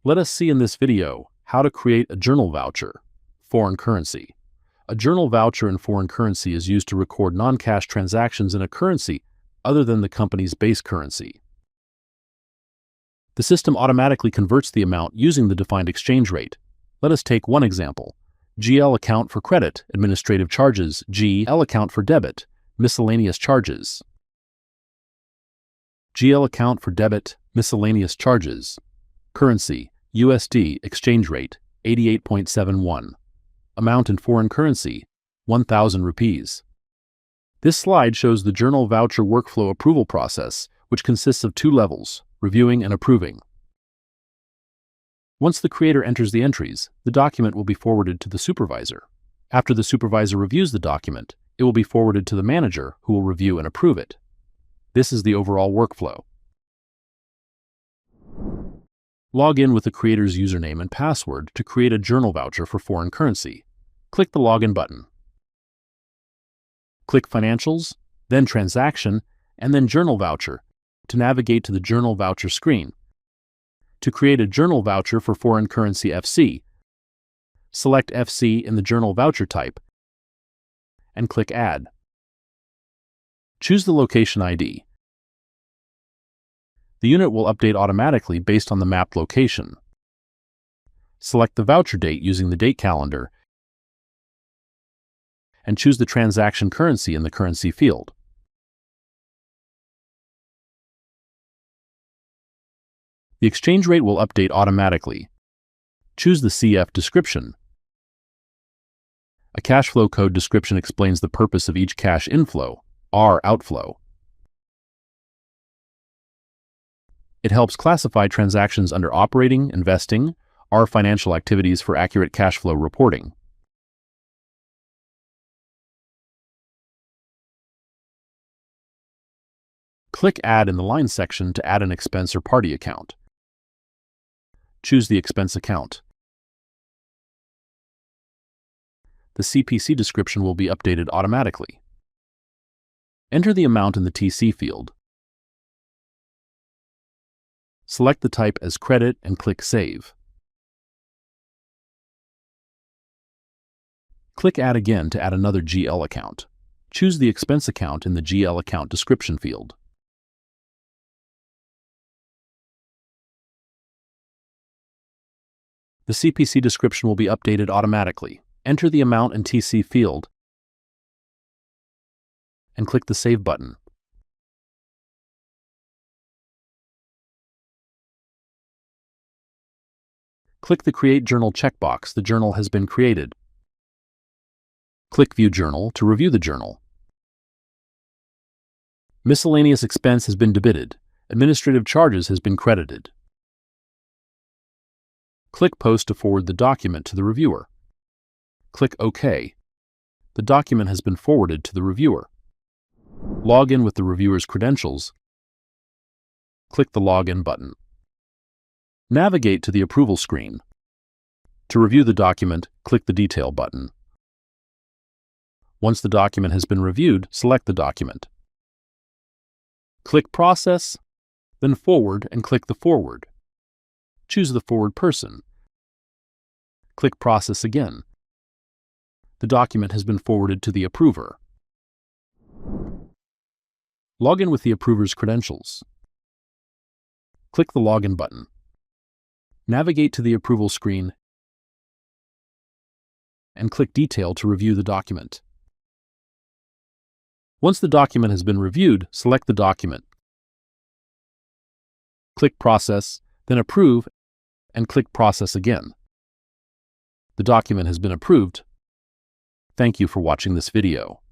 Let us see in this video how to create a journal voucher, foreign currency. A journal voucher in foreign currency is used to record non-cash transactions in a currency other than the company's base currency. The system automatically converts the amount using the defined exchange rate. Let us take one example. GL account for credit, administrative charges, GL account for debit, miscellaneous charges. GL account for debit, miscellaneous charges. Currency, USD, exchange rate, 88.71. Amount in foreign currency, 1,000 rupees. This slide shows the journal voucher workflow approval process, which consists of two levels, reviewing and approving. Once the creator enters the entries, the document will be forwarded to the supervisor. After the supervisor reviews the document, it will be forwarded to the manager, who will review and approve it. This is the overall workflow. Log in with the creator's username and password to create a journal voucher for foreign currency. Click the Login button. Click Financials, then Transaction, and then Journal Voucher to navigate to the Journal Voucher screen. To create a journal voucher for foreign currency FC, select FC in the journal voucher type and click Add. Choose the location ID. The unit will update automatically based on the mapped location. Select the voucher date using the date calendar and choose the transaction currency in the currency field. The exchange rate will update automatically. Choose the CF description. A cash flow code description explains the purpose of each cash inflow, R outflow. It helps classify transactions under operating, investing, R financial activities for accurate cash flow reporting. Click Add in the line section to add an expense or party account. Choose the expense account. The CPC description will be updated automatically. Enter the amount in the TC field. Select the type as credit and click Save. Click Add again to add another GL account. Choose the expense account in the GL account description field. The CPC description will be updated automatically. Enter the amount in TC field and click the Save button. Click the Create Journal checkbox. The journal has been created. Click View Journal to review the journal. Miscellaneous expense has been debited. Administrative charges has been credited. Click Post to forward the document to the reviewer. Click OK. The document has been forwarded to the reviewer. Log in with the reviewer's credentials. Click the Login button. Navigate to the approval screen. To review the document, click the Detail button. Once the document has been reviewed, select the document. Click Process, then Forward and click the Forward. Choose the forward person. Click Process again. The document has been forwarded to the approver. Log in with the approver's credentials. Click the Login button. Navigate to the approval screen and click Detail to review the document. Once the document has been reviewed, select the document. Click Process, then Approve, and click Process again. The document has been approved. Thank you for watching this video.